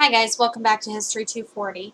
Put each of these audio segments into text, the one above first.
Hi guys, welcome back to History 240.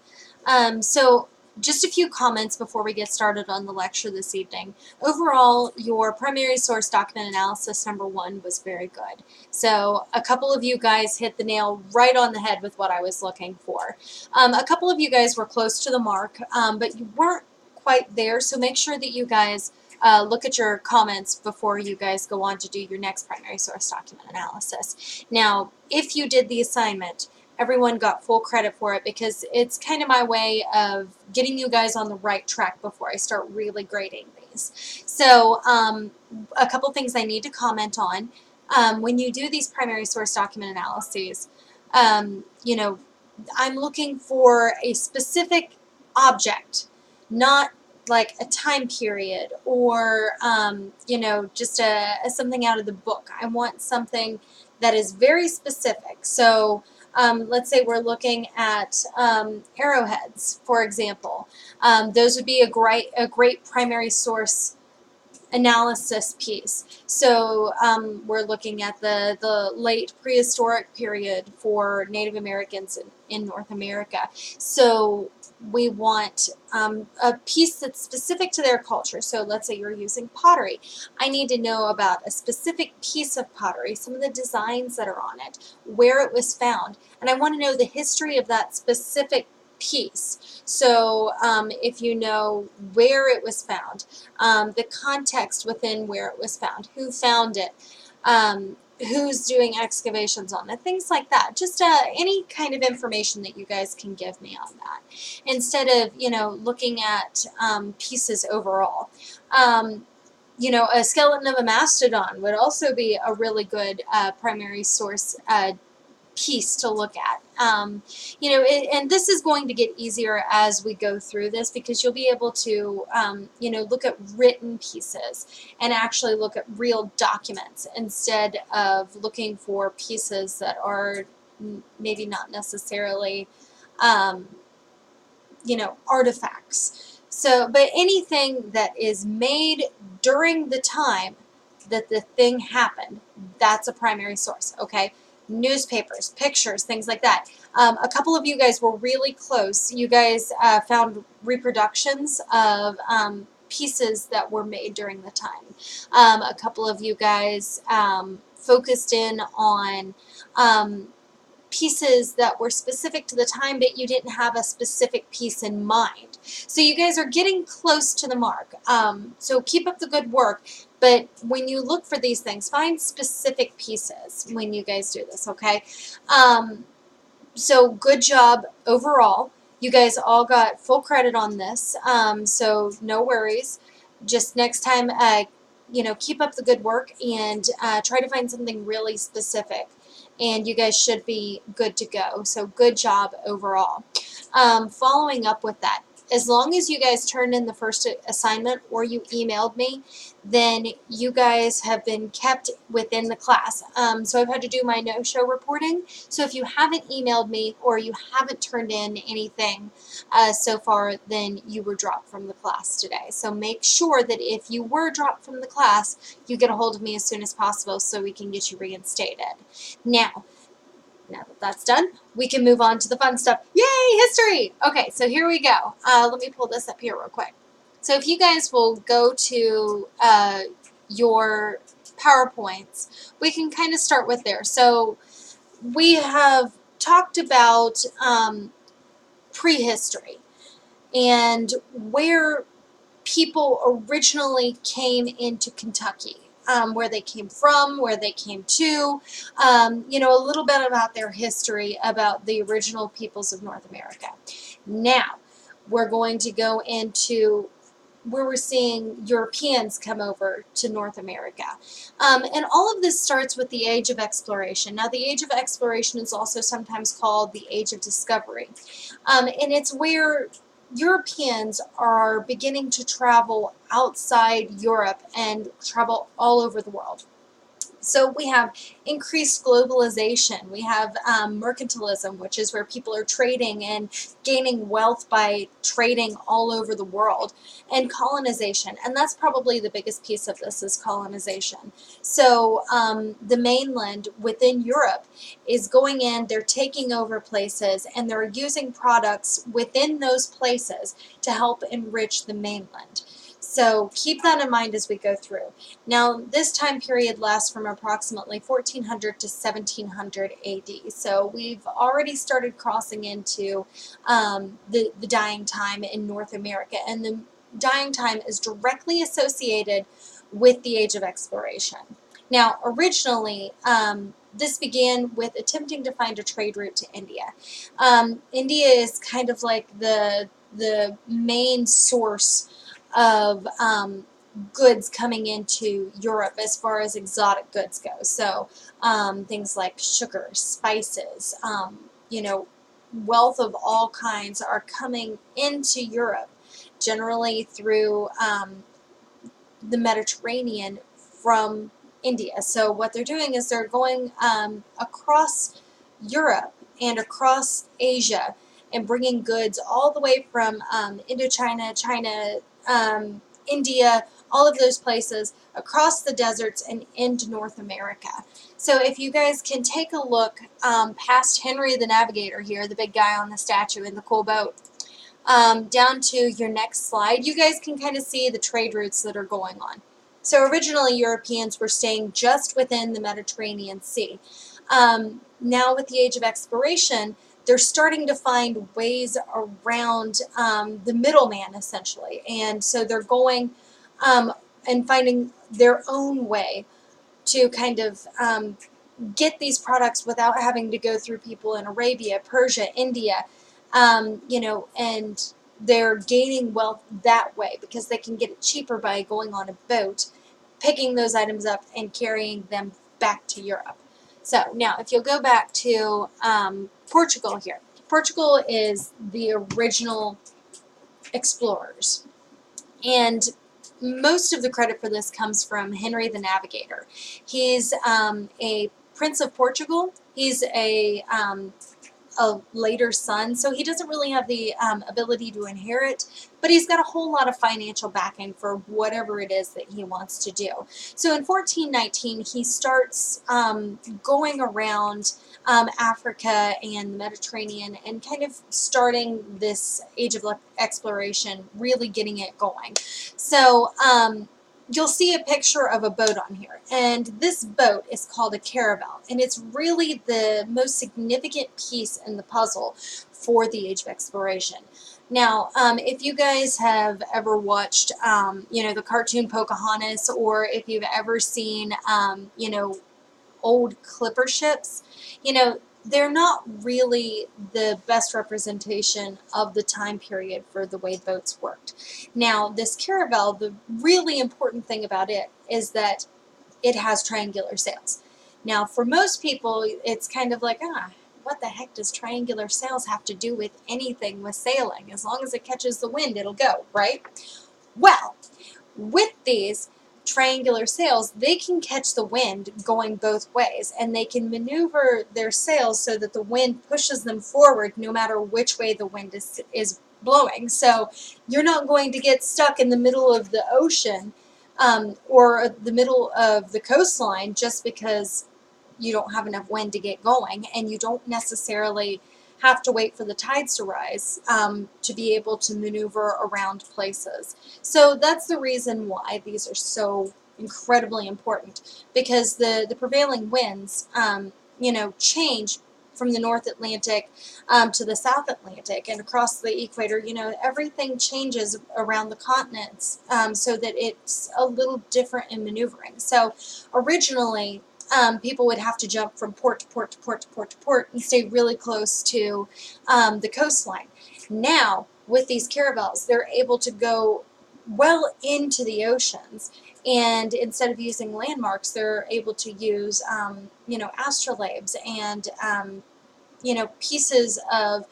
So just a few comments before we get started on the lecture this evening. Overall, your primary source document analysis number 1 was very good. So a couple of you guys hit the nail right on the head with what I was looking for. A couple of you guys were close to the mark, but you weren't quite there, so make sure that you guys look at your comments before you guys go on to do your next primary source document analysis. Now, if you did the assignment, everyone got full credit for it because it's kind of my way of getting you guys on the right track before I start really grading these. So a couple things I need to comment on. When you do these primary source document analyses, you know, I'm looking for a specific object, not like a time period or, you know, just something out of the book. I want something that is very specific. So let's say we're looking at arrowheads, for example. Those would be a great primary source analysis piece. So we're looking at the late prehistoric period for Native Americans in North America. So we want a piece that's specific to their culture. So let's say you're using pottery. I need to know about a specific piece of pottery, some of the designs that are on it, where it was found, and I want to know the history of that specific piece. So if you know where it was found, the context within where it was found, who found it, who's doing excavations on it, things like that. Just any kind of information that you guys can give me on that, instead of, you know, looking at pieces overall. You know, a skeleton of a mastodon would also be a really good primary source piece to look at. You know, and this is going to get easier as we go through this, because you'll be able to, you know, look at written pieces and actually look at real documents instead of looking for pieces that are maybe not necessarily, you know, artifacts. So, but anything that is made during the time that the thing happened, that's a primary source, okay? Newspapers, pictures, things like that. A couple of you guys were really close. You guys found reproductions of pieces that were made during the time. A couple of you guys focused in on pieces that were specific to the time, but you didn't have a specific piece in mind. So you guys are getting close to the mark. So keep up the good work. But when you look for these things, find specific pieces when you guys do this, okay? So good job overall. You guys all got full credit on this, so no worries. Just next time, you know, keep up the good work and try to find something really specific, and you guys should be good to go. So good job overall. Following up with that, as long as you guys turned in the first assignment or you emailed me, then you guys have been kept within the class. So I've had to do my no-show reporting. So if you haven't emailed me or you haven't turned in anything so far, then you were dropped from the class today. So make sure that if you were dropped from the class, you get a hold of me as soon as possible so we can get you reinstated. Now that that's done, we can move on to the fun stuff. Yay, history! Okay, so here we go. Let me pull this up here real quick. So if you guys will go to your PowerPoints, we can kind of start with there. So we have talked about prehistory and where people originally came into Kentucky. Where they came from, where they came to, you know, a little bit about their history, about the original peoples of North America. Now, we're going to go into where we're seeing Europeans come over to North America. And all of this starts with the Age of Exploration. Now, the Age of Exploration is also sometimes called the Age of Discovery. And it's where Europeans are beginning to travel outside Europe and travel all over the world. So we have increased globalization. We have mercantilism, which is where people are trading and gaining wealth by trading all over the world, and colonization. And that's probably the biggest piece of this is colonization. So the mainland within Europe is going in, they're taking over places, and they're using products within those places to help enrich the mainland. So keep that in mind as we go through. Now, this time period lasts from approximately 1400 to 1700 AD. So we've already started crossing into the dying time in North America. And the dying time is directly associated with the Age of Exploration. Now, originally, this began with attempting to find a trade route to India. India is kind of like the main source of goods coming into Europe as far as exotic goods go. So things like sugar, spices, you know, wealth of all kinds are coming into Europe, generally through the Mediterranean from India. So what they're doing is they're going across Europe and across Asia and bringing goods all the way from Indochina, China, India, all of those places across the deserts and into North America. So if you guys can take a look past Henry the Navigator here, the big guy on the statue in the cool boat, down to your next slide, you guys can kind of see the trade routes that are going on. So originally Europeans were staying just within the Mediterranean Sea. Now with the Age of Exploration, they're starting to find ways around the middleman, essentially. And so they're going and finding their own way to kind of get these products without having to go through people in Arabia, Persia, India, you know, and they're gaining wealth that way because they can get it cheaper by going on a boat, picking those items up and carrying them back to Europe. So now if you'll go back to Portugal here. Portugal is the original explorers. And most of the credit for this comes from Henry the Navigator. He's a Prince of Portugal. He's a later son, so he doesn't really have the ability to inherit, but he's got a whole lot of financial backing for whatever it is that he wants to do. So in 1419, he starts going around Africa and the Mediterranean and kind of starting this Age of Exploration, really getting it going. So you'll see a picture of a boat on here, and this boat is called a caravel, and it's really the most significant piece in the puzzle for the Age of Exploration. Now, if you guys have ever watched, you know, the cartoon Pocahontas, or if you've ever seen, you know, old clipper ships, you know, they're not really the best representation of the time period for the way boats worked. Now, this caravel, the really important thing about it is that it has triangular sails. Now, for most people, it's kind of like, what the heck does triangular sails have to do with anything with sailing? As long as it catches the wind, it'll go, right? Well, with these triangular sails, they can catch the wind going both ways, and they can maneuver their sails so that the wind pushes them forward no matter which way the wind is blowing. So you're not going to get stuck in the middle of the ocean or the middle of the coastline just because you don't have enough wind to get going, and you don't necessarily have to wait for the tides to rise to be able to maneuver around places. So that's the reason why these are so incredibly important, because the prevailing winds, you know, change from the North Atlantic to the South Atlantic and across the equator. You know, everything changes around the continents so that it's a little different in maneuvering. So originally, people would have to jump from port to port to port to port to port and stay really close to the coastline. Now, with these caravels, they're able to go well into the oceans, and instead of using landmarks, they're able to use, you know, astrolabes and, you know, pieces of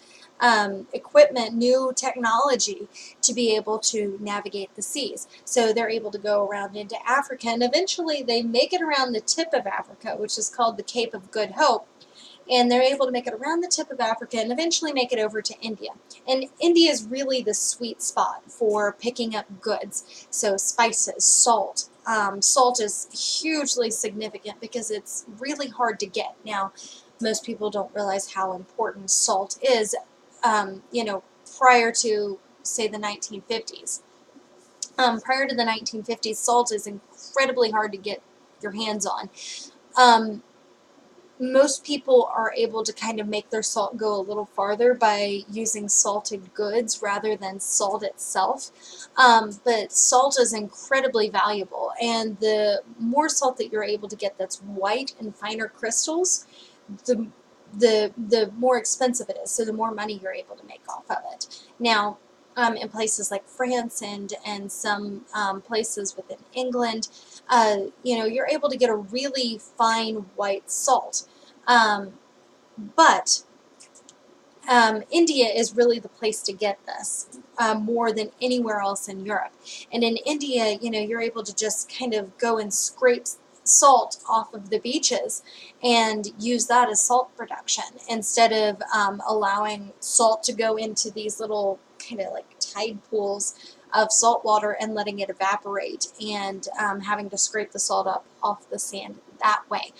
equipment, new technology to be able to navigate the seas. So they're able to go around into Africa, and eventually they make it around the tip of Africa, which is called the Cape of Good Hope. And they're able to make it around the tip of Africa and eventually make it over to India. And India is really the sweet spot for picking up goods. So spices, salt. Salt is hugely significant because it's really hard to get. Now, most people don't realize how important salt is, prior to, say, the 1950s. Prior to the 1950s, salt is incredibly hard to get your hands on. Most people are able to kind of make their salt go a little farther by using salted goods rather than salt itself. But salt is incredibly valuable, and the more salt that you're able to get that's white and finer crystals, the more expensive it is, so the more money you're able to make off of it. Now, in places like France and some places within England, you're able to get a really fine white salt. But India is really the place to get this more than anywhere else in Europe. And in India, you're able to just kind of go and scrape salt off of the beaches and use that as salt production instead of allowing salt to go into these little kind of like tide pools of salt water and letting it evaporate and having to scrape the salt up off the sand that way.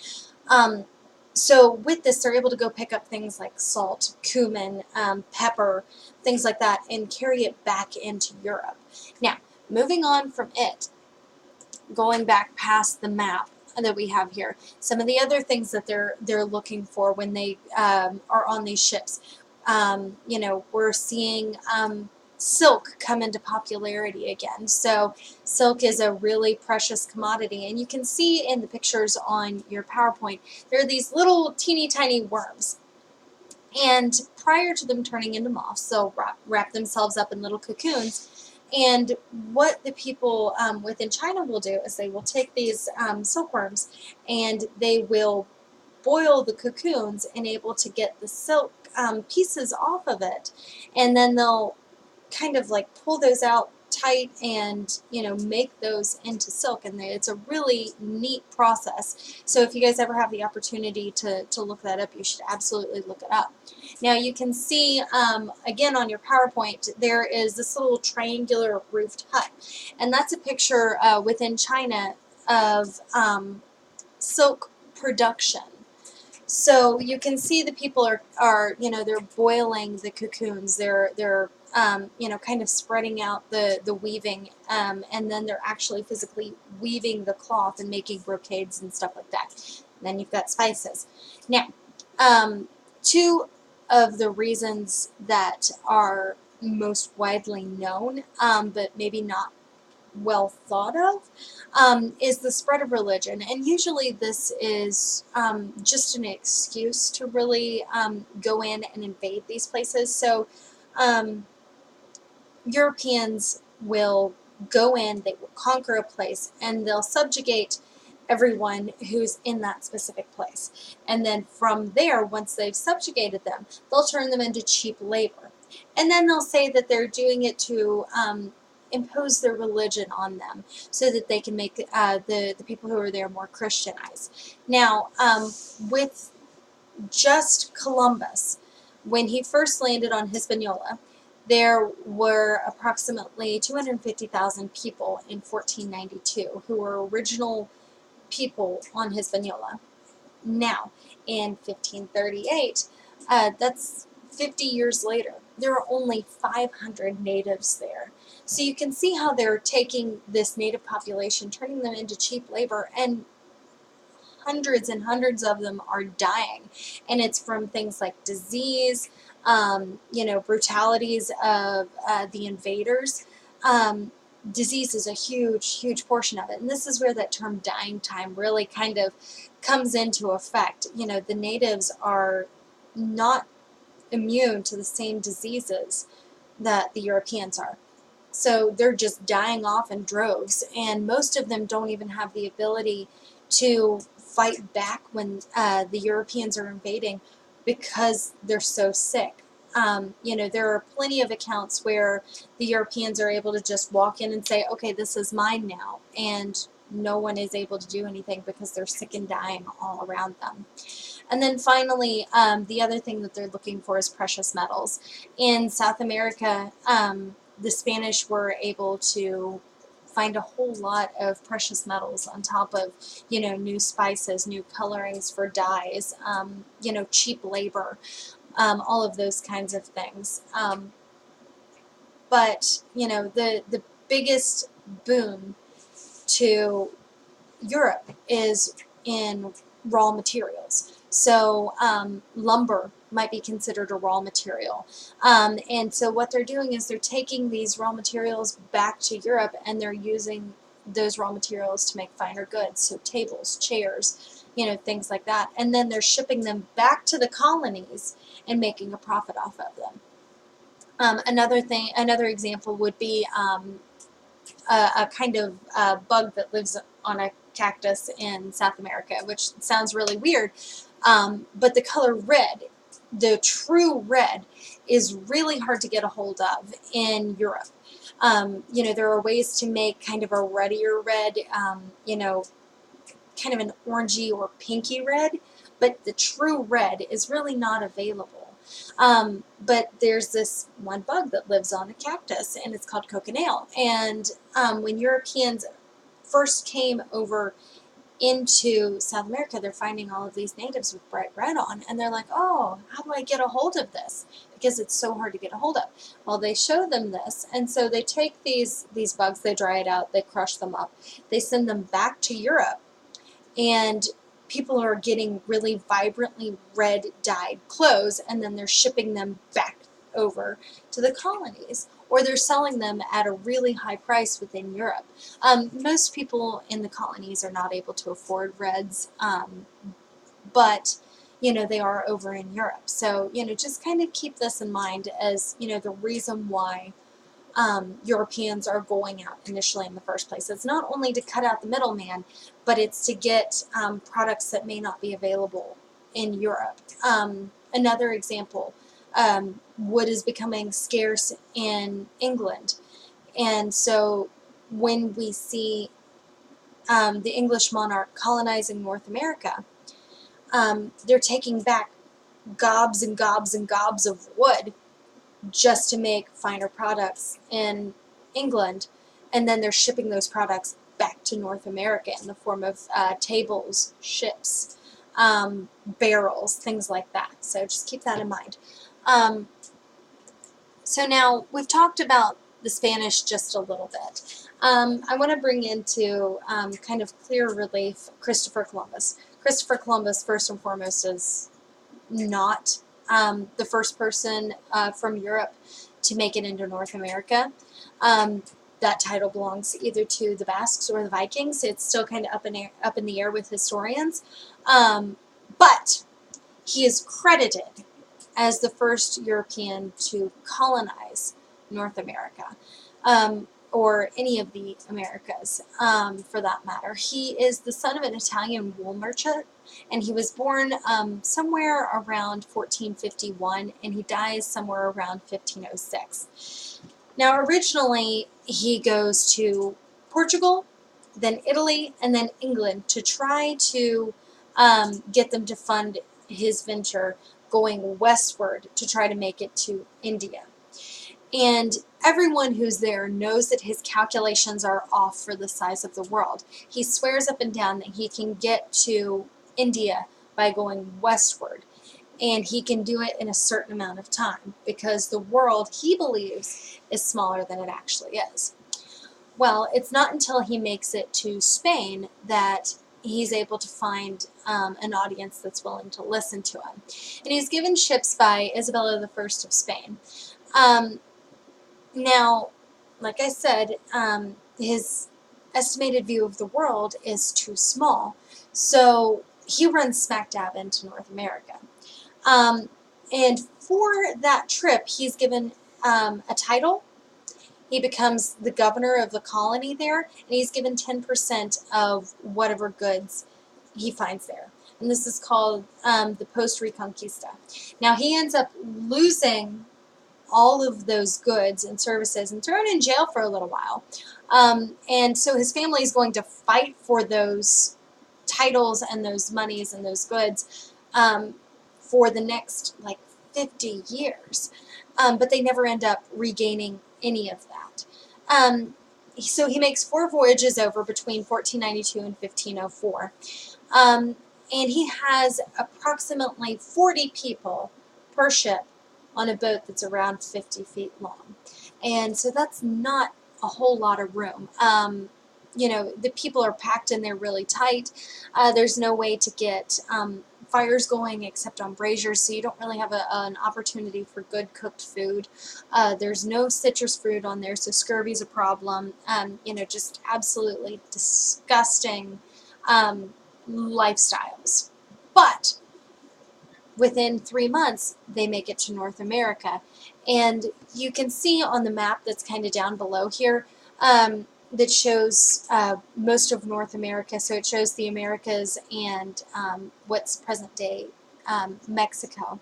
So with this, they're able to go pick up things like salt, cumin, pepper, things like that, and carry it back into Europe. Now, moving on from it, going back past the map that we have here, some of the other things that they're looking for when they are on these ships. We're seeing silk come into popularity again. So silk is a really precious commodity, and you can see in the pictures on your PowerPoint, there are these little teeny tiny worms. And prior to them turning into moths, they'll wrap themselves up in little cocoons. And what the people within China will do is they will take these silkworms and they will boil the cocoons and able to get the silk pieces off of it. And then they'll kind of like pull those out tight and make those into silk, and it's a really neat process. So if you guys ever have the opportunity to look that up, you should absolutely look it up. Now you can see again on your PowerPoint there is this little triangular roofed hut, and that's a picture within China of silk production. So you can see the people are they're boiling the cocoons, they're kind of spreading out the weaving, and then they're actually physically weaving the cloth and making brocades and stuff like that. And then you've got spices. Now, two of the reasons that are most widely known, but maybe not well thought of, is the spread of religion. And usually this is just an excuse to really go in and invade these places. So Europeans will go in, they will conquer a place, and they'll subjugate everyone who's in that specific place. And then from there, once they've subjugated them, they'll turn them into cheap labor. And then they'll say that they're doing it to impose their religion on them so that they can make the people who are there more Christianized. Now, with just Columbus, when he first landed on Hispaniola, there were approximately 250,000 people in 1492 who were original people on Hispaniola. Now, in 1538, that's 50 years later, there are only 500 natives there. So you can see how they're taking this native population, turning them into cheap labor, and hundreds and hundreds of them are dying. And it's from things like disease, brutalities of the invaders. Disease is a huge, huge portion of it. And this is where that term dying time really kind of comes into effect. The natives are not immune to the same diseases that the Europeans are. So they're just dying off in droves, and most of them don't even have the ability to fight back when the Europeans are invading because they're so sick. You know, there are plenty of accounts where the Europeans are able to just walk in and say, okay, this is mine now, and no one is able to do anything because they're sick and dying all around them. And then finally, the other thing that they're looking for is precious metals. In South America, the Spanish were able to find a whole lot of precious metals on top of, you know, new spices, new colorings for dyes, you know, cheap labor, all of those kinds of things. But, you know, the biggest boon to Europe is in raw materials. So lumber might be considered a raw material. And so what they're doing is they're taking these raw materials back to Europe, and they're using those raw materials to make finer goods, so tables, chairs, you know, things like that. And then they're shipping them back to the colonies and making a profit off of them. Another example would be a kind of bug that lives on a cactus in South America, which sounds really weird, but the color red, the true red, is really hard to get a hold of in Europe. You know, there are ways to make kind of a ruddier red, you know, kind of an orangey or pinky red, but the true red is really not available. But there's this one bug that lives on a cactus, and it's called cochineal. And when Europeans first came over into South America, they're finding all of these natives with bright red on, and they're like, oh, how do I get a hold of this? Because it's so hard to get a hold of. Well, they show them this, and so they take these bugs, they dry it out, they crush them up, they send them back to Europe, and people are getting really vibrantly red dyed clothes, and then they're shipping them back over to the colonies, or they're selling them at a really high price within Europe. Most people in the colonies are not able to afford reds, but you know, they are over in Europe. So, you know, just kind of keep this in mind as, you know, the reason why Europeans are going out initially in the first place. It's not only to cut out the middleman, but it's to get products that may not be available in Europe. Another example, wood is becoming scarce in England. And so when we see the English monarch colonizing North America, they're taking back gobs and gobs and gobs of wood just to make finer products in England, and then they're shipping those products back to North America in the form of tables, ships, barrels, things like that. So just keep that in mind. So now we've talked about the Spanish just a little bit. I want to bring into kind of clear relief Christopher Columbus. Christopher Columbus, first and foremost, is not the first person from Europe to make it into North America. That title belongs either to the Basques or the Vikings. It's still kind of up in the air with historians. But he is credited as the first European to colonize North America, or any of the Americas, for that matter. He is the son of an Italian wool merchant, and he was born somewhere around 1451, and he dies somewhere around 1506. Now, originally, he goes to Portugal, then Italy, and then England to try to get them to fund his venture going westward to try to make it to India. And everyone who's there knows that his calculations are off for the size of the world. He swears up and down that he can get to India by going westward, and he can do it in a certain amount of time because the world, he believes, is smaller than it actually is. Well, it's not until he makes it to Spain that he's able to find an audience that's willing to listen to him. And he's given ships by Isabella I of Spain. Now, like I said, his estimated view of the world is too small, so he runs smack dab into North America. And for that trip, he's given a title. He becomes the governor of the colony there, and he's given 10% of whatever goods he finds there. and this is called the Post Reconquista. Now he ends up losing all of those goods and services and thrown in jail for a little while. And so his family is going to fight for those titles and those monies and those goods for the next like 50 years. But they never end up regaining any of that. So he makes 4 voyages over between 1492 and 1504. And he has approximately 40 people per ship on a boat that's around 50 feet long. And so that's not a whole lot of room. You know, the people are packed in there really tight. There's no way to get fires going except on braziers, so you don't really have an opportunity for good cooked food. There's no citrus fruit on there, so scurvy's a problem. You know, just absolutely disgusting lifestyles. But within 3 months, they make it to North America. And you can see on the map that's kind of down below here that shows most of North America. So it shows the Americas and what's present day Mexico.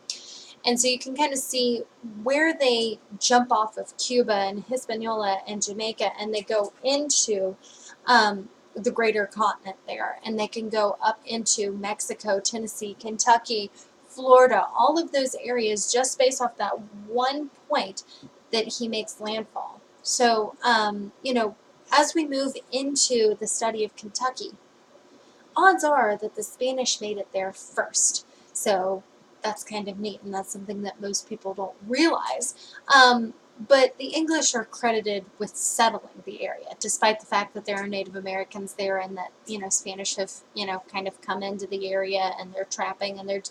And so you can kind of see where they jump off of Cuba and Hispaniola and Jamaica, and they go into the greater continent there. And they can go up into Mexico, Tennessee, Kentucky, Florida, all of those areas just based off that one point that he makes landfall. So, you know, as we move into the study of Kentucky, odds are that the Spanish made it there first. So that's kind of neat, and that's something that most people don't realize. But the English are credited with settling the area, despite the fact that there are Native Americans there and that, you know, Spanish have, you know, kind of come into the area and they're trapping and they're,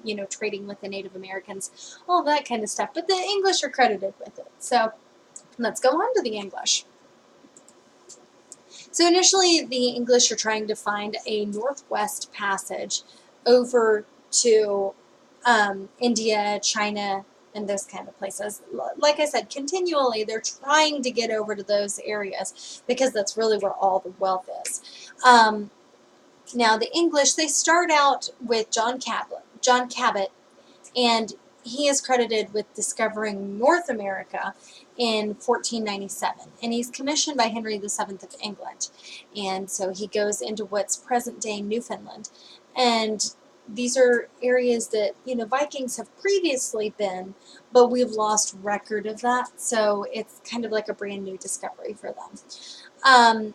you know, trading with the Native Americans, all that kind of stuff. But the English are credited with it. So let's go on to the English. So initially, the English are trying to find a northwest passage over to India, China, and those kind of places. Like I said, continually, they're trying to get over to those areas because that's really where all the wealth is. Now, the English, they start out with John Cabot, and he is credited with discovering North America in 1497, and he's commissioned by Henry VII of England, and so he goes into what's present-day Newfoundland, and these are areas that, you know, Vikings have previously been, but we've lost record of that, so it's kind of like a brand new discovery for them.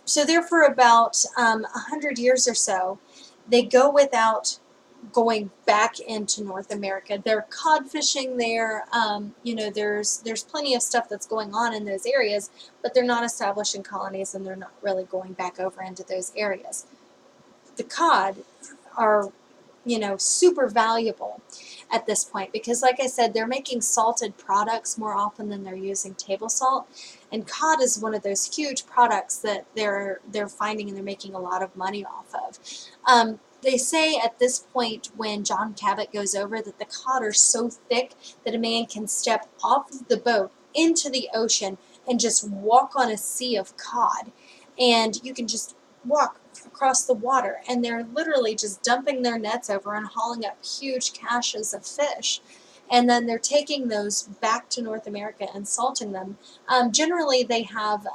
So there for about 100 years or so, they go without going back into North America. They're cod fishing there. You know, there's plenty of stuff that's going on in those areas, but they're not establishing colonies and they're not really going back over into those areas. The cod are, you know, super valuable at this point because, like I said, they're making salted products more often than they're using table salt, and cod is one of those huge products that they're finding and they're making a lot of money off of. They say at this point when John Cabot goes over that the cod are so thick that a man can step off of the boat into the ocean and just walk on a sea of cod, and you can just walk across the water, and they're literally just dumping their nets over and hauling up huge caches of fish, and then they're taking those back to North America and salting them. Generally, they have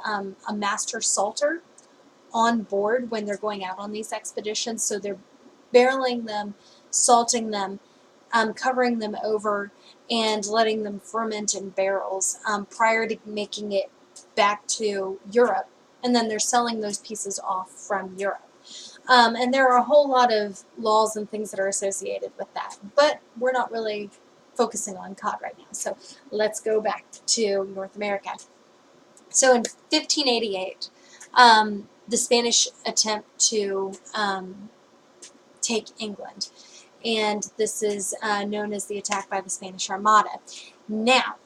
a master salter on board when they're going out on these expeditions, so they're barreling them, salting them, covering them over, and letting them ferment in barrels prior to making it back to Europe, and then they're selling those pieces off from Europe. And there are a whole lot of laws and things that are associated with that, but we're not really focusing on cod right now, so let's go back to North America. So in 1588, the Spanish attempt to take England, and this is known as the attack by the Spanish Armada. Now,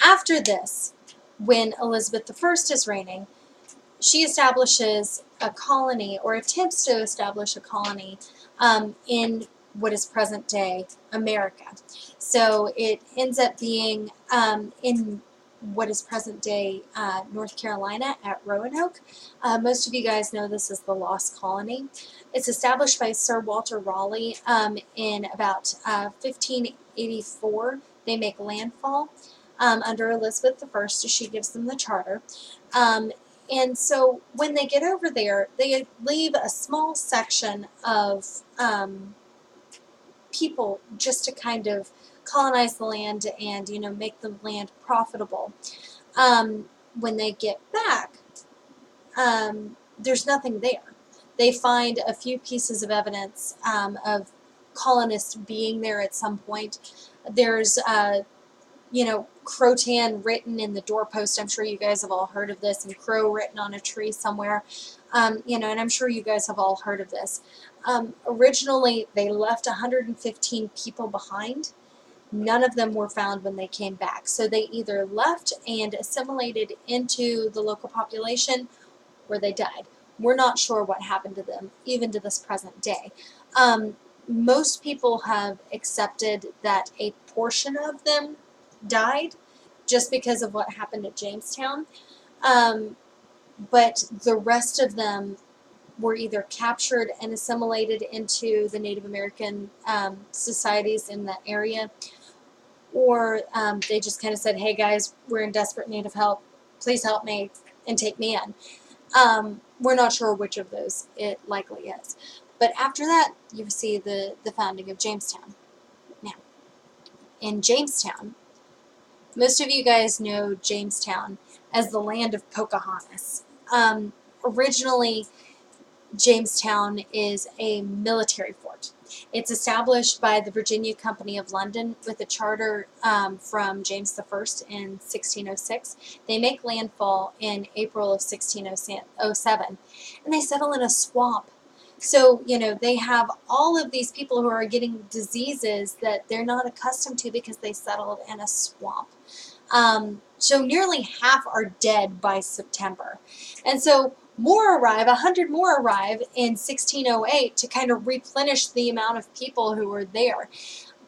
after this, when Elizabeth I is reigning, she establishes a colony, or attempts to establish a colony, in what is present-day America. So it ends up being in what is present-day North Carolina at Roanoke. Most of you guys know this as the Lost Colony. It's established by Sir Walter Raleigh in about 1584. They make landfall under Elizabeth I. She gives them the charter. And so when they get over there, they leave a small section of people just to kind of colonize the land and, you know, make the land profitable. When they get back, there's nothing there. They find a few pieces of evidence of colonists being there at some point. There's you know, Crotan written in the doorpost. I'm sure you guys have all heard of this, and Crow written on a tree somewhere. You know, and I'm sure you guys have all heard of this. Originally, they left 115 people behind. None of them were found when they came back. So they either left and assimilated into the local population, or they died. We're not sure what happened to them, even to this present day. Most people have accepted that a portion of them died just because of what happened at Jamestown, but the rest of them were either captured and assimilated into the Native American societies in that area, or they just kind of said, hey guys, we're in desperate need of help, please help me and take me in. We're not sure which of those it likely is. But after that, you see the founding of Jamestown. Now, in Jamestown, most of you guys know Jamestown as the land of Pocahontas. Originally, Jamestown is a military fort. It's established by the Virginia Company of London with a charter from James I in 1606. They make landfall in April of 1607, and they settle in a swamp. So, you know, they have all of these people who are getting diseases that they're not accustomed to because they settled in a swamp. So nearly half are dead by September. And so more arrive, 100 more arrive in 1608 to kind of replenish the amount of people who were there.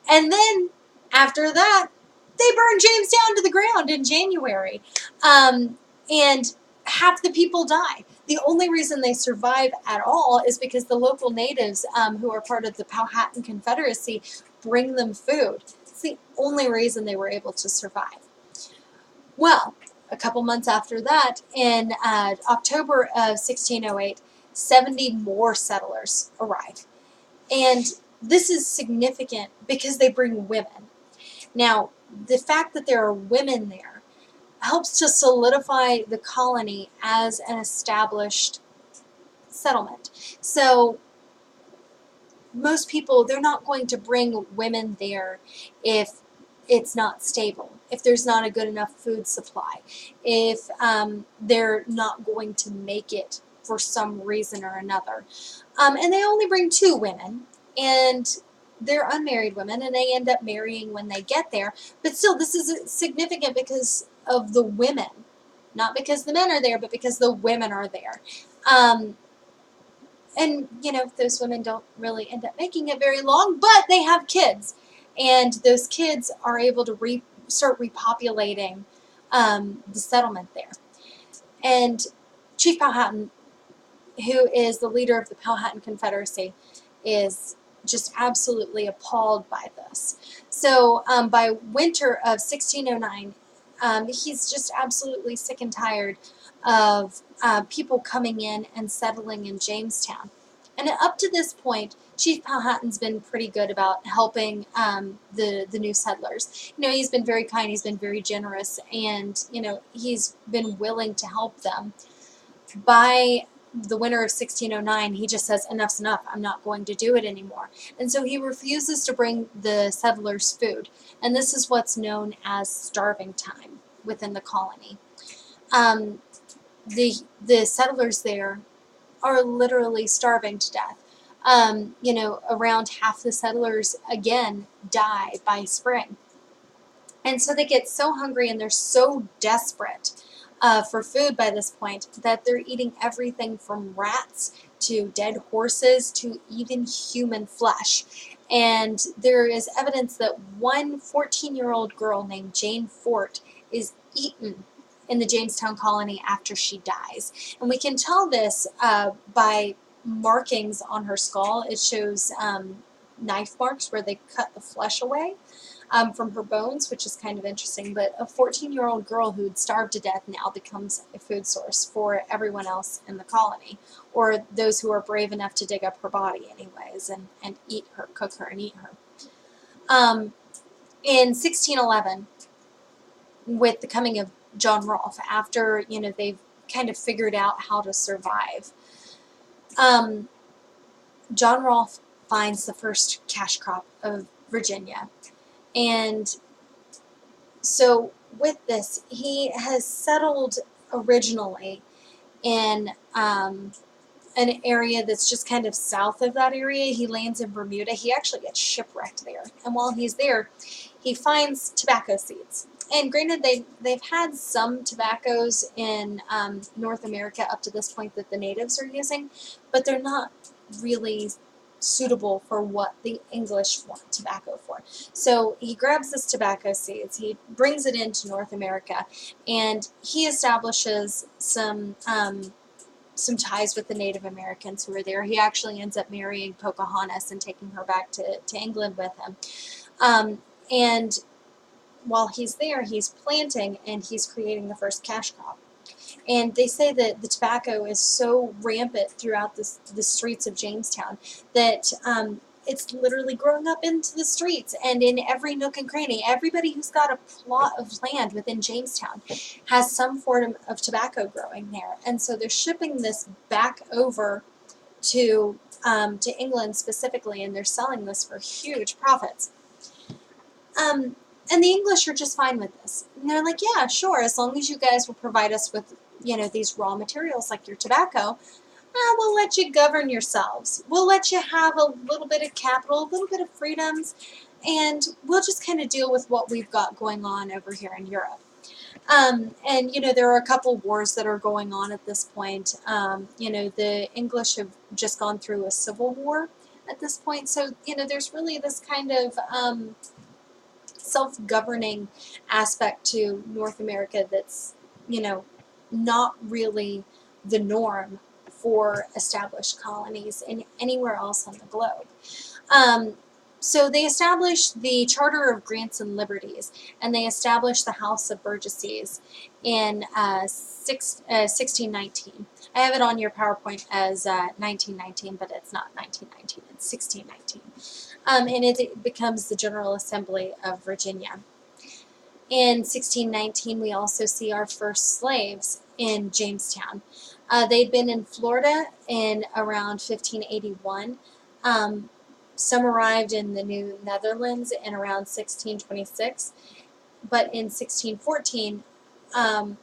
And then after that, they burn Jamestown to the ground in January. And half the people die. The only reason they survive at all is because the local natives who are part of the Powhatan Confederacy bring them food. It's the only reason they were able to survive. Well, a couple months after that, in October of 1608, 70 more settlers arrive. And this is significant because they bring women. Now, the fact that there are women there helps to solidify the colony as an established settlement. So most people, they're not going to bring women there if it's not stable, if there's not a good enough food supply, if they're not going to make it for some reason or another. And they only bring 2 women, and they're unmarried women, and they end up marrying when they get there. But still, this is significant because of the women. Not because the men are there, but because the women are there. And, you know, those women don't really end up making it very long, but they have kids. And those kids are able to start repopulating the settlement there. And Chief Powhatan, who is the leader of the Powhatan Confederacy, is just absolutely appalled by this. So by winter of 1609, he's just absolutely sick and tired of people coming in and settling in Jamestown. And up to this point, Chief Powhatan's been pretty good about helping the new settlers. You know, he's been very kind, he's been very generous, and, you know, he's been willing to help them. By the winter of 1609, he just says, enough's enough, I'm not going to do it anymore. And so he refuses to bring the settlers food. And this is what's known as starving time within the colony. The settlers there are literally starving to death. You know, around half the settlers, again, die by spring. And so they get so hungry and they're so desperate for food by this point that they're eating everything from rats to dead horses to even human flesh. And there is evidence that one 14-year-old girl named Jane Fort is eaten in the Jamestown colony after she dies. And we can tell this by markings on her skull. It shows knife marks where they cut the flesh away from her bones, which is kind of interesting. But a 14-year-old girl who'd starved to death now becomes a food source for everyone else in the colony, or those who are brave enough to dig up her body anyways and eat her, cook her and eat her. In 1611, with the coming of John Rolfe, after, you know, they've kind of figured out how to survive, John Rolfe finds the first cash crop of Virginia. And so with this, he has settled originally in an area that's just kind of south of that area. He lands in Bermuda. He actually gets shipwrecked there. And while he's there, he finds tobacco seeds. And granted, they've had some tobaccos in North America up to this point that the natives are using, but they're not really suitable for what the English want tobacco for. So he grabs this tobacco seeds, he brings it into North America, and he establishes some ties with the Native Americans who are there. He actually ends up marrying Pocahontas and taking her back to England with him. And while he's there, he's planting and he's creating the first cash crop. And they say that the tobacco is so rampant throughout the streets of Jamestown that it's literally growing up into the streets and in every nook and cranny. Everybody who's got a plot of land within Jamestown has some form of tobacco growing there. And so they're shipping this back over to England specifically, and they're selling this for huge profits. And the English are just fine with this. And they're like, yeah, sure, as long as you guys will provide us with, you know, these raw materials like your tobacco, we'll let you govern yourselves. We'll let you have a little bit of capital, a little bit of freedoms, and we'll just kind of deal with what we've got going on over here in Europe. And, you know, there are a couple wars that are going on at this point. You know, the English have just gone through a civil war at this point. So, you know, there's really this kind of self-governing aspect to North America that's, you know, not really the norm for established colonies in anywhere else on the globe. So they established the Charter of Grants and Liberties, and they established the House of Burgesses in 1619. I have it on your PowerPoint as 1919, but it's not 1919, it's 1619. And it becomes the General Assembly of Virginia. In 1619, we also see our first slaves in Jamestown. They'd been in Florida in around 1581. Some arrived in the New Netherlands in around 1626. But in 1614,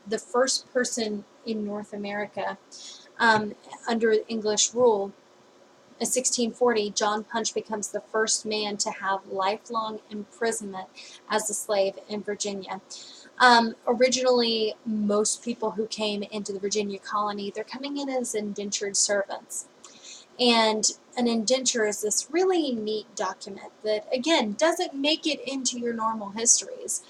the first person in North America under English rule, in 1640, John Punch becomes the first man to have lifelong imprisonment as a slave in Virginia. Originally, most people who came into the Virginia colony, they're coming in as indentured servants. And an indenture is this really neat document that, again, doesn't make it into your normal histories.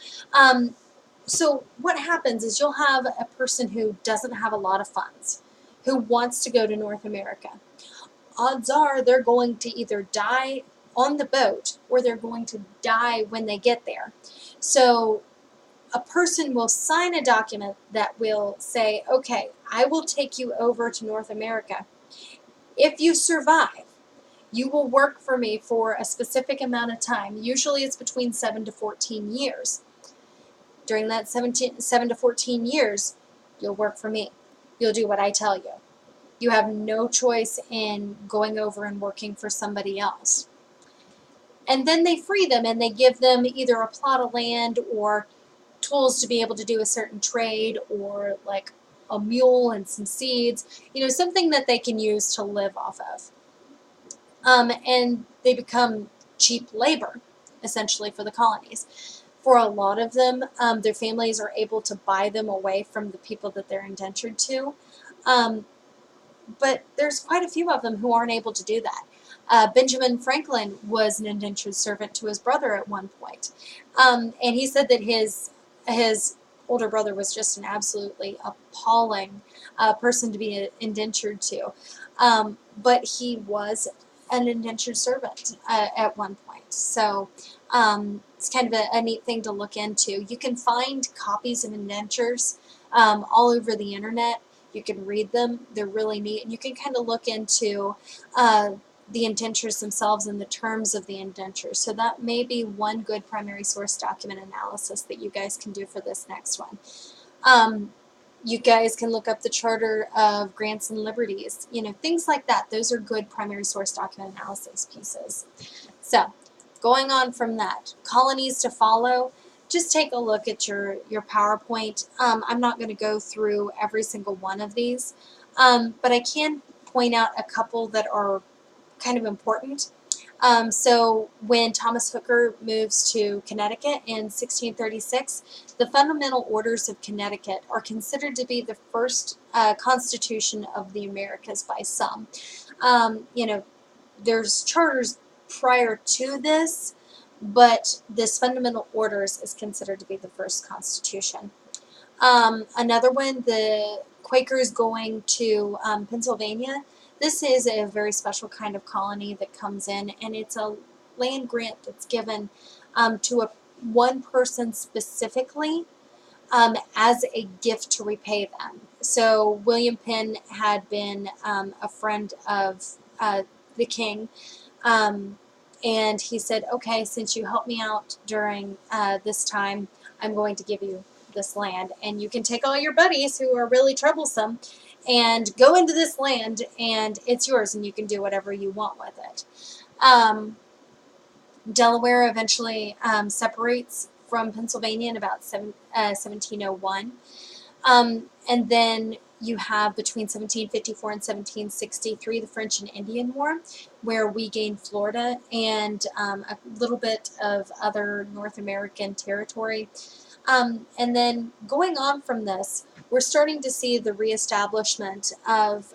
So what happens is you'll have a person who doesn't have a lot of funds, who wants to go to North America. Odds are they're going to either die on the boat or they're going to die when they get there. So a person will sign a document that will say, okay, I will take you over to North America. If you survive, you will work for me for a specific amount of time. Usually it's between 7 to 14 years. During that 7 to 14 years, you'll work for me. You'll do what I tell you. You have no choice in going over and working for somebody else. And then they free them and they give them either a plot of land or tools to be able to do a certain trade, or like a mule and some seeds, you know, something that they can use to live off of. And they become cheap labor, essentially, for the colonies. For a lot of them, their families are able to buy them away from the people that they're indentured to. But there's quite a few of them who aren't able to do that. Benjamin Franklin was an indentured servant to his brother at one point. And he said that his older brother was just an absolutely appalling person to be indentured to. But he was an indentured servant at one point. So it's kind of a neat thing to look into. You can find copies of indentures all over the internet. You can read them. They're really neat. And you can kind of look into the indentures themselves and the terms of the indentures. So that may be one good primary source document analysis that you guys can do for this next one. You guys can look up the Charter of Grants and Liberties, things like that. Those are good primary source document analysis pieces. So, going on from that, colonies to follow, just take a look at your PowerPoint. I'm not going to go through every single one of these, but I can point out a couple that are kind of important. So when Thomas Hooker moves to Connecticut in 1636, the Fundamental Orders of Connecticut are considered to be the first constitution of the Americas by some. There's charters prior to this, but this Fundamental Orders is considered to be the first constitution. Another one, the Quakers going to Pennsylvania. This is a very special kind of colony that comes in, and it's a land grant that's given to one person specifically as a gift to repay them. So William Penn had been a friend of the king, and he said, okay, since you helped me out during this time, I'm going to give you this land, and you can take all your buddies who are really troublesome and go into this land, and it's yours, and you can do whatever you want with it. Delaware eventually separates from Pennsylvania in about 1701. And then you have between 1754 and 1763 the French and Indian War, where we gained Florida and a little bit of other North American territory. And then going on from this, we're starting to see the reestablishment of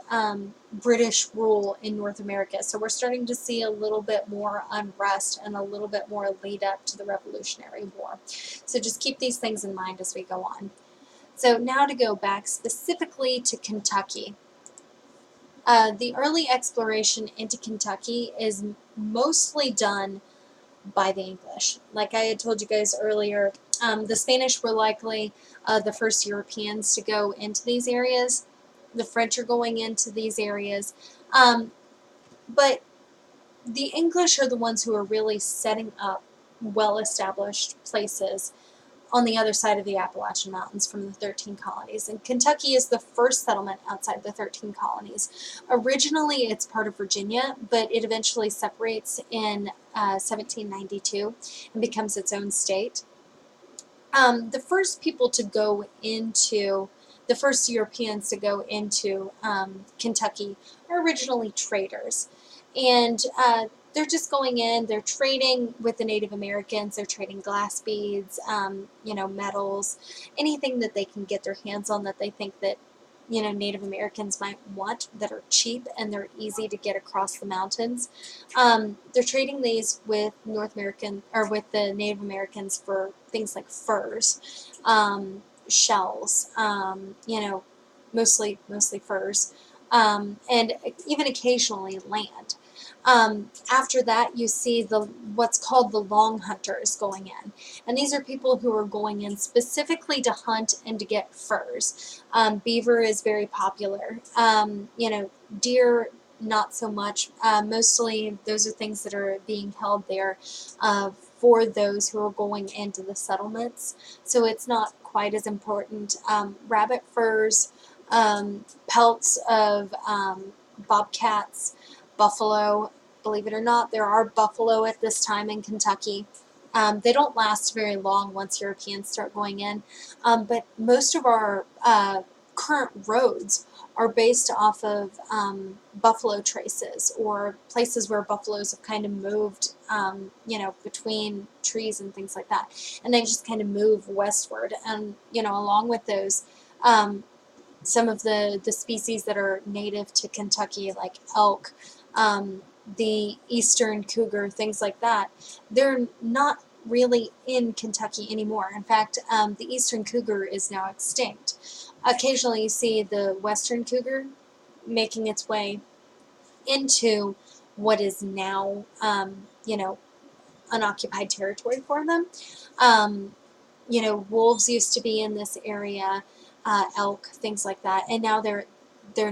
British rule in North America. So we're starting to see a little bit more unrest and a little bit more lead up to the Revolutionary War. So just keep these things in mind as we go on. So now to go back specifically to Kentucky. The early exploration into Kentucky is mostly done by the English. Like I had told you guys earlier, the Spanish were likely the first Europeans to go into these areas. The French are going into these areas. But the English are the ones who are really setting up well-established places on the other side of the Appalachian Mountains from the 13 colonies. And Kentucky is the first settlement outside the 13 colonies. Originally, it's part of Virginia, but it eventually separates in 1792 and becomes its own state. The first people to go into, the first Europeans to go into Kentucky are originally traders. And they're just going in, they're trading with the Native Americans, they're trading glass beads, metals, anything that they can get their hands on that they think that, Native Americans might want that are cheap and they're easy to get across the mountains. They're trading these with with the Native Americans for things like furs, shells, mostly furs, and even occasionally land. After that, you see what's called the long hunters going in. And these are people who are going in specifically to hunt and to get furs. Beaver is very popular. Deer, not so much. Mostly those are things that are being held there for those who are going into the settlements. So it's not quite as important. Rabbit furs, pelts of bobcats, buffalo. Believe it or not, there are buffalo at this time in Kentucky. They don't last very long once Europeans start going in, but most of our current roads are based off of buffalo traces or places where buffaloes have kind of moved, between trees and things like that, and they just kind of move westward. And along with those, some of the species that are native to Kentucky, like elk, the eastern cougar, things like that, they're not really in Kentucky anymore. In fact, the eastern cougar is now extinct. Occasionally you see the western cougar making its way into what is now, unoccupied territory for them. Wolves used to be in this area, elk, things like that, and now they're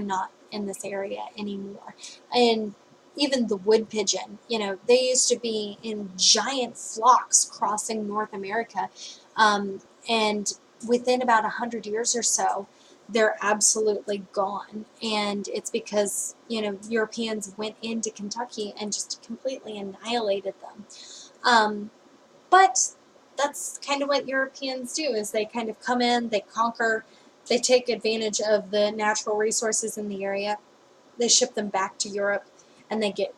not in this area anymore. And even the wood pigeon, they used to be in giant flocks crossing North America, and within about 100 years or so, they're absolutely gone. And it's because Europeans went into Kentucky and just completely annihilated them. But that's kind of what Europeans do, is they kind of come in, they conquer, they take advantage of the natural resources in the area, they ship them back to Europe, and they get,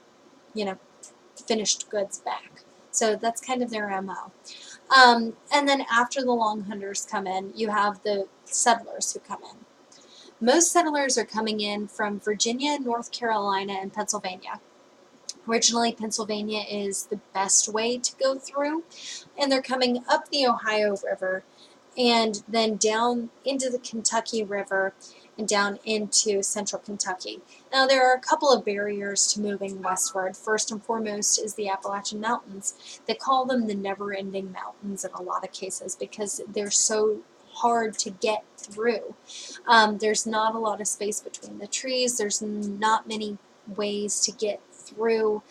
finished goods back. So that's kind of their MO. And then after the Long Hunters come in, you have the settlers who come in. Most settlers are coming in from Virginia, North Carolina, and Pennsylvania. Originally, Pennsylvania is the best way to go through, and they're coming up the Ohio River and then down into the Kentucky River and down into central Kentucky. Now, there are a couple of barriers to moving westward. First and foremost is the Appalachian Mountains. They call them the never-ending mountains in a lot of cases because they're so hard to get through. There's not a lot of space between the trees. There's not many ways to get through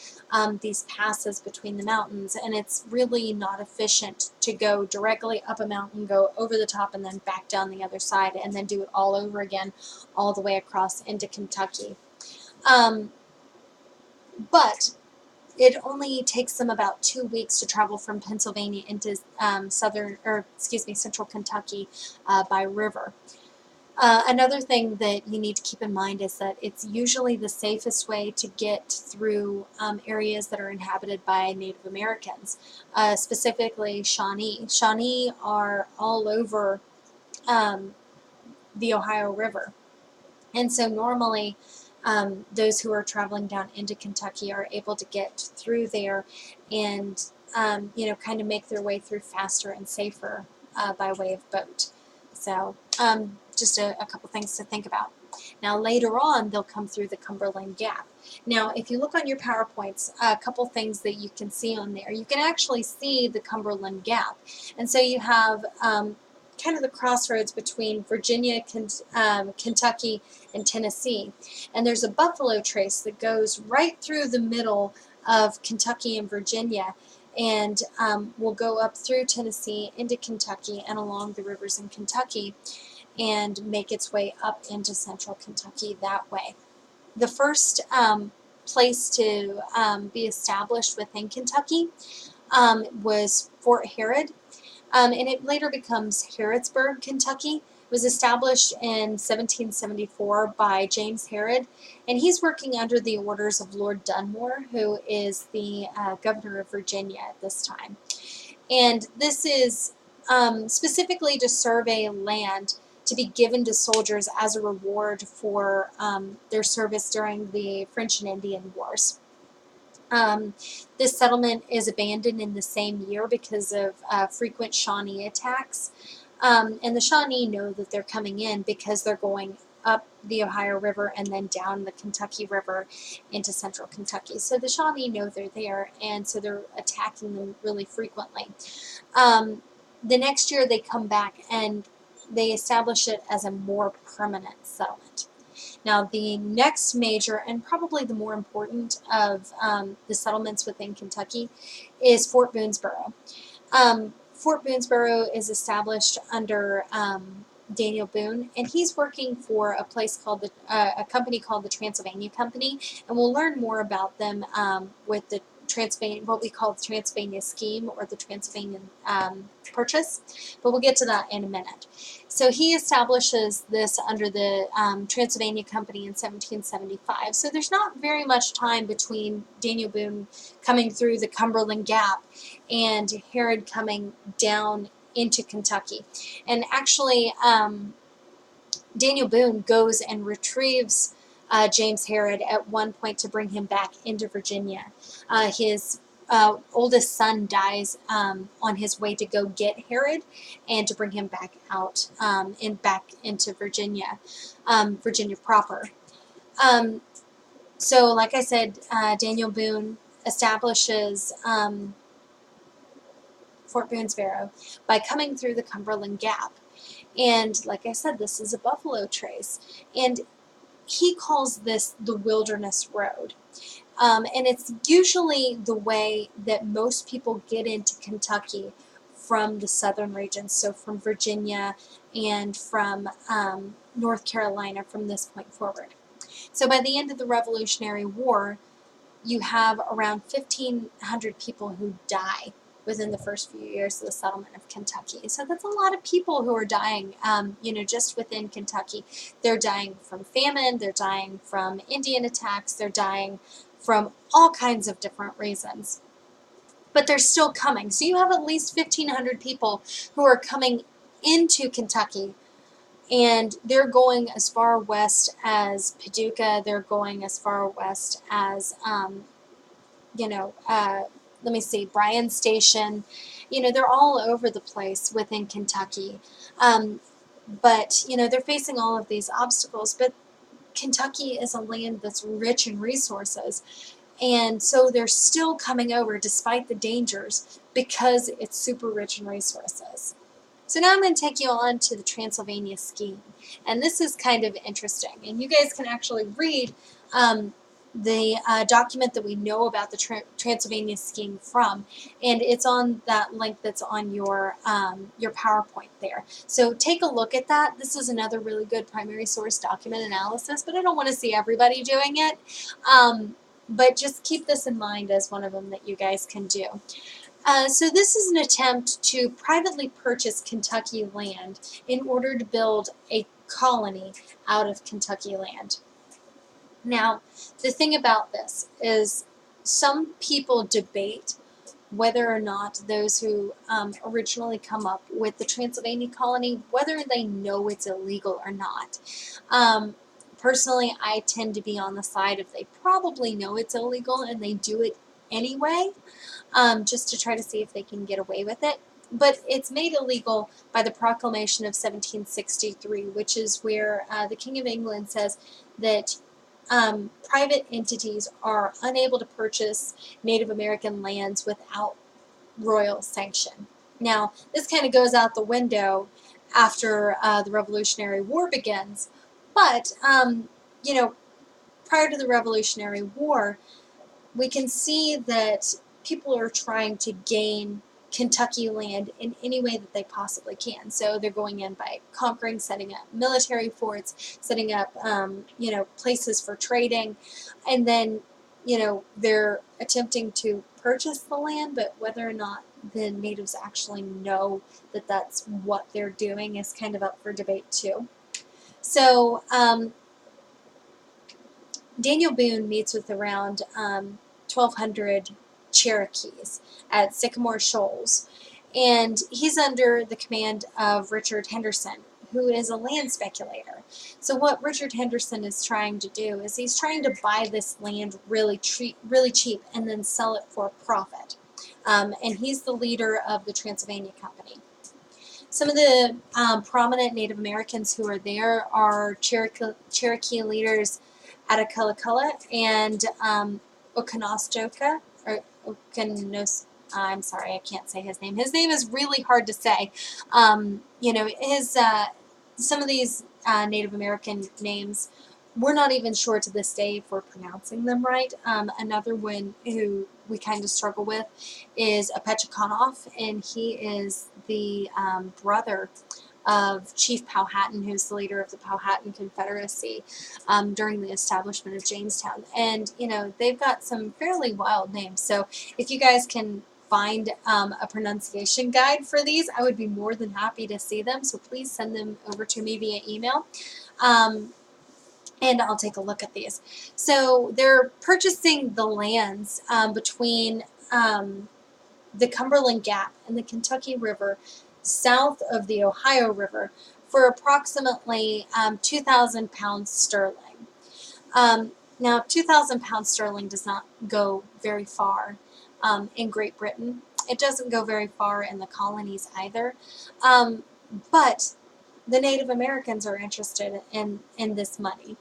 these passes between the mountains, and it's really not efficient to go directly up a mountain, go over the top, and then back down the other side, and then do it all over again, all the way across into Kentucky. But it only takes them about 2 weeks to travel from Pennsylvania into central Kentucky by river. Another thing that you need to keep in mind is that it's usually the safest way to get through areas that are inhabited by Native Americans, specifically Shawnee. Shawnee are all over the Ohio River. And so normally those who are traveling down into Kentucky are able to get through there and, kind of make their way through faster and safer by way of boat. So just a couple things to think about. Now later on, they'll come through the Cumberland Gap. Now, if you look on your PowerPoints, a couple things that you can see on there. You can actually see the Cumberland Gap. And so you have kind of the crossroads between Virginia, Kentucky, and Tennessee. And there's a buffalo trace that goes right through the middle of Kentucky and Virginia, and will go up through Tennessee into Kentucky and along the rivers in Kentucky and make its way up into central Kentucky that way. The first place to be established within Kentucky was Fort Herod, and it later becomes Harrodsburg, Kentucky. It was established in 1774 by James Herod, and he's working under the orders of Lord Dunmore, who is the governor of Virginia at this time. And this is specifically to survey land to be given to soldiers as a reward for their service during the French and Indian Wars. This settlement is abandoned in the same year because of frequent Shawnee attacks. And the Shawnee know that they're coming in because they're going up the Ohio River and then down the Kentucky River into central Kentucky. So the Shawnee know they're there, and so they're attacking them really frequently. The next year they come back and they establish it as a more permanent settlement. Now, the next major, and probably the more important of the settlements within Kentucky, is Fort Boonesborough. Fort Boonesborough is established under Daniel Boone, and he's working for a place called a company called the Transylvania Company, and we'll learn more about them with the what we call the Transylvania Scheme or the Transylvanian Purchase, but we'll get to that in a minute. So he establishes this under the Transylvania Company in 1775. So there's not very much time between Daniel Boone coming through the Cumberland Gap and Herod coming down into Kentucky. And actually, Daniel Boone goes and retrieves James Herod at one point to bring him back into Virginia. His oldest son dies on his way to go get Herod and to bring him back out back into Virginia, Virginia proper. So, like I said, Daniel Boone establishes Fort Boonesborough by coming through the Cumberland Gap. And like I said, this is a buffalo trace. And he calls this the Wilderness Road. And it's usually the way that most people get into Kentucky from the southern regions, so from Virginia and from North Carolina from this point forward. So by the end of the Revolutionary War, you have around 1,500 people who die within the first few years of the settlement of Kentucky. So that's a lot of people who are dying, just within Kentucky. They're dying from famine, they're dying from Indian attacks, they're dying from all kinds of different reasons. But they're still coming. So you have at least 1,500 people who are coming into Kentucky, and they're going as far west as Paducah. They're going as far west as, let me see, Bryan Station. They're all over the place within Kentucky. But they're facing all of these obstacles. But Kentucky is a land that's rich in resources. And so they're still coming over despite the dangers because it's super rich in resources. So now I'm going to take you on to the Transylvania scheme. And this is kind of interesting. And you guys can actually read the document that we know about the Transylvania scheme from, and it's on that link that's on your PowerPoint there. So take a look at that. This is another really good primary source document analysis, but I don't want to see everybody doing it. But just keep this in mind as one of them that you guys can do. So this is an attempt to privately purchase Kentucky land in order to build a colony out of Kentucky land. Now, the thing about this is some people debate whether or not those who originally come up with the Transylvania colony, whether they know it's illegal or not. Personally, I tend to be on the side of they probably know it's illegal and they do it anyway, just to try to see if they can get away with it. But it's made illegal by the Proclamation of 1763, which is where the King of England says that private entities are unable to purchase Native American lands without royal sanction. Now, this kind of goes out the window after the Revolutionary War begins, but, prior to the Revolutionary War, we can see that people are trying to gain Kentucky land in any way that they possibly can. So they're going in by conquering, setting up military forts, setting up, places for trading, and then, they're attempting to purchase the land, but whether or not the natives actually know that that's what they're doing is kind of up for debate too. So Daniel Boone meets with around 1,200 Cherokees at Sycamore Shoals, and he's under the command of Richard Henderson, who is a land speculator. So what Richard Henderson is trying to do is he's trying to buy this land really cheap and then sell it for a profit. And he's the leader of the Transylvania Company. Some of the prominent Native Americans who are there are Cherokee leaders Attakullakulla and Okanostoka, or I'm sorry, I can't say his name. His name is really hard to say. Some of these Native American names, we're not even sure to this day if we're pronouncing them right. Another one who we kind of struggle with is Apechekanoff, and he is the brother of Chief Powhatan, who's the leader of the Powhatan Confederacy during the establishment of Jamestown. And, they've got some fairly wild names. So if you guys can find a pronunciation guide for these, I would be more than happy to see them. So please send them over to me via email. And I'll take a look at these. So they're purchasing the lands between the Cumberland Gap and the Kentucky River south of the Ohio River for approximately 2,000 pounds sterling. Now, 2,000 pounds sterling does not go very far. in Great Britain. It doesn't go very far in the colonies either. But the Native Americans are interested in this money.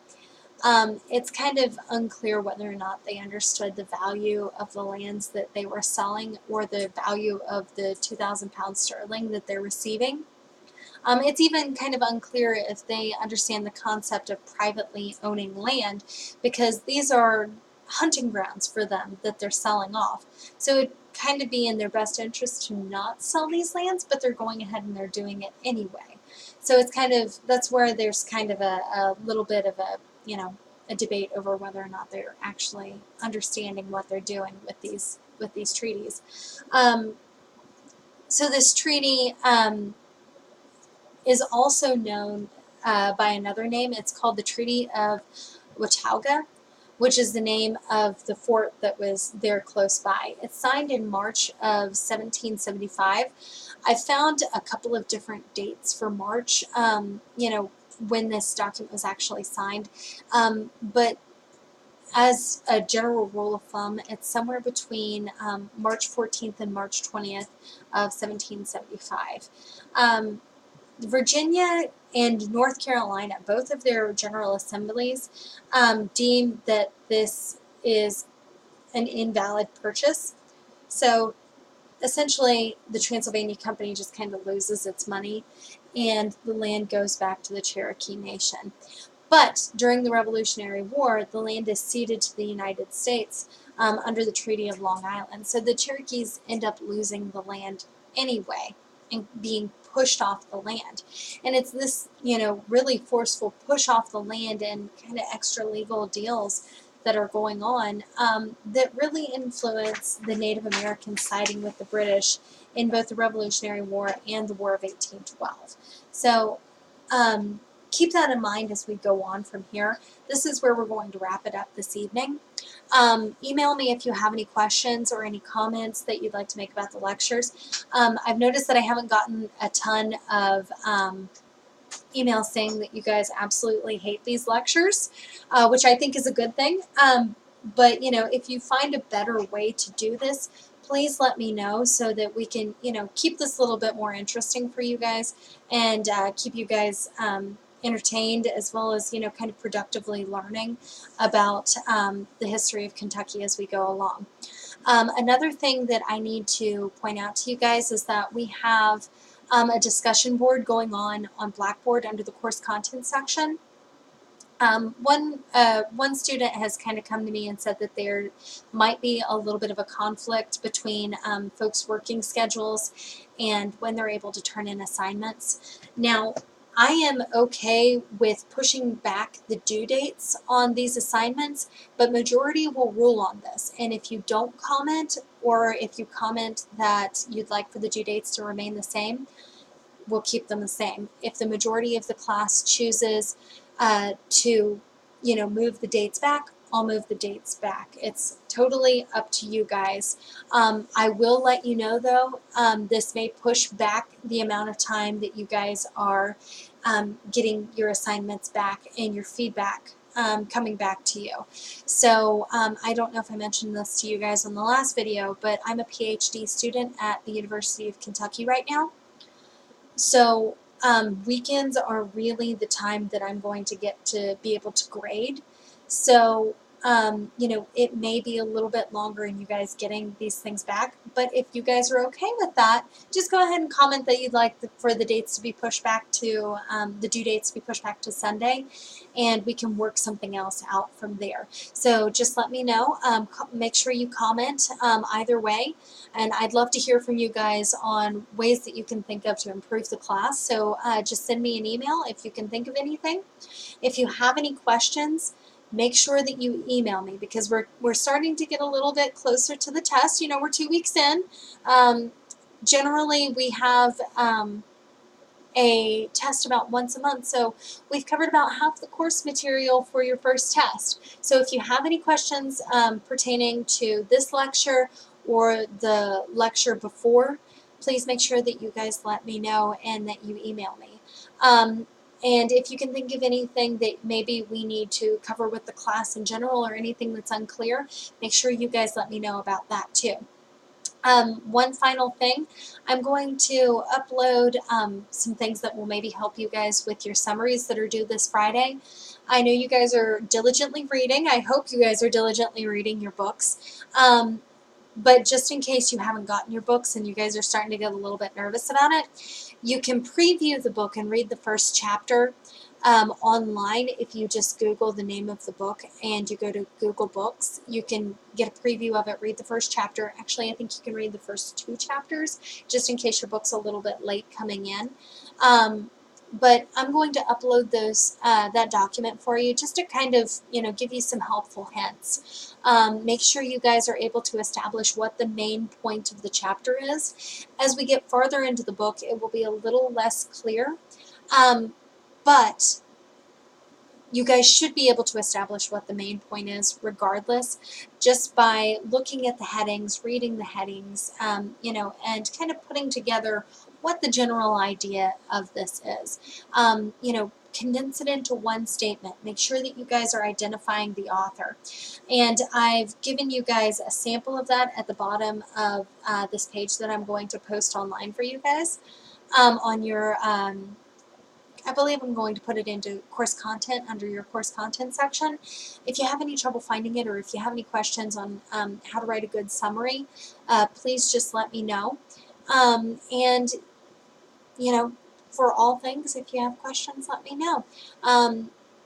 It's kind of unclear whether or not they understood the value of the lands that they were selling or the value of the 2,000 pounds sterling that they're receiving. It's even kind of unclear if they understand the concept of privately owning land, because these are hunting grounds for them that they're selling off. So it'd kind of be in their best interest to not sell these lands, but they're going ahead and they're doing it anyway. So it's kind of, that's where there's kind of a little bit of a, you know, a debate over whether or not they're actually understanding what they're doing with these treaties. So this treaty is also known by another name. It's called the Treaty of Watauga, which is the name of the fort that was there close by. It's signed in March of 1775. I found a couple of different dates for March, you know, when this document was actually signed, but as a general rule of thumb, it's somewhere between March 14th and March 20th of 1775. Virginia and North Carolina, both of their General Assemblies, deemed that this is an invalid purchase. So essentially, the Transylvania Company just kind of loses its money and the land goes back to the Cherokee Nation. But during the Revolutionary War, the land is ceded to the United States under the Treaty of Long Island. So the Cherokees end up losing the land anyway and being pushed off the land. And it's this, you know, really forceful push off the land and kind of extra legal deals that are going on that really influence the Native Americans siding with the British in both the Revolutionary War and the War of 1812. So keep that in mind as we go on from here. This is where we're going to wrap it up this evening. Email me if you have any questions or any comments that you'd like to make about the lectures. I've noticed that I haven't gotten a ton of emails saying that you guys absolutely hate these lectures, which I think is a good thing. But, you know, if you find a better way to do this, please let me know so that we can, you know, keep this a little bit more interesting for you guys and keep you guys entertained, as well as, you know, kind of productively learning about the history of Kentucky as we go along. Another thing that I need to point out to you guys is that we have a discussion board going on Blackboard under the course content section. One student has kind of come to me and said that there might be a little bit of a conflict between folks' working schedules and when they're able to turn in assignments. Now, I am okay with pushing back the due dates on these assignments, but majority will rule on this. And if you don't comment, or if you comment that you'd like for the due dates to remain the same, we'll keep them the same. If the majority of the class chooses to, you know, move the dates back, I'll move the dates back. It's totally up to you guys. I will let you know, though, this may push back the amount of time that you guys are getting your assignments back and your feedback coming back to you. So I don't know if I mentioned this to you guys in the last video, but I'm a PhD student at the University of Kentucky right now. So weekends are really the time that I'm going to get to be able to grade. So, you know, it may be a little bit longer in you guys getting these things back, but if you guys are okay with that, just go ahead and comment that you'd like for the dates to be pushed back to, the due dates to be pushed back to Sunday, and we can work something else out from there. So just let me know. Make sure you comment either way, and I'd love to hear from you guys on ways that you can think of to improve the class. So just send me an email if you can think of anything. If you have any questions, make sure that you email me, because we're starting to get a little bit closer to the test. You know, we're 2 weeks in. Generally, we have a test about once a month, so we've covered about half the course material for your first test. So if you have any questions pertaining to this lecture or the lecture before, please make sure that you guys let me know and that you email me. And if you can think of anything that maybe we need to cover with the class in general, or anything that's unclear, make sure you guys let me know about that too. One final thing, I'm going to upload some things that will maybe help you guys with your summaries that are due this Friday. I know you guys are diligently reading. I hope you guys are diligently reading your books. But just in case you haven't gotten your books and you guys are starting to get a little bit nervous about it, you can preview the book and read the first chapter online. If you just Google the name of the book and you go to Google Books, you can get a preview of it, read the first chapter. Actually, I think you can read the first 2 chapters, just in case your book's a little bit late coming in. But I'm going to upload those that document for you just to kind of, give you some helpful hints. Make sure you guys are able to establish what the main point of the chapter is. As we get farther into the book, it will be a little less clear. But you guys should be able to establish what the main point is regardless, just by looking at the headings, reading the headings, and kind of putting together what the general idea of this is. Condense it into one statement. Make sure that you guys are identifying the author. And I've given you guys a sample of that at the bottom of this page that I'm going to post online for you guys on your I believe I'm going to put it into course content under your course content section. If you have any trouble finding it, or if you have any questions on how to write a good summary, please just let me know. And for all things, if you have questions, let me know.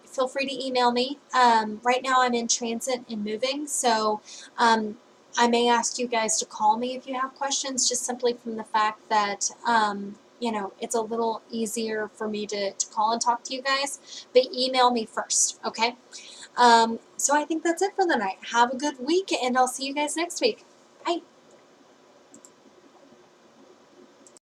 Feel free to email me. Right now I'm in transit and moving, so I may ask you guys to call me if you have questions, just simply from the fact that it's a little easier for me to call and talk to you guys, but email me first, okay? So I think that's it for the night. Have a good week, and I'll see you guys next week. Bye.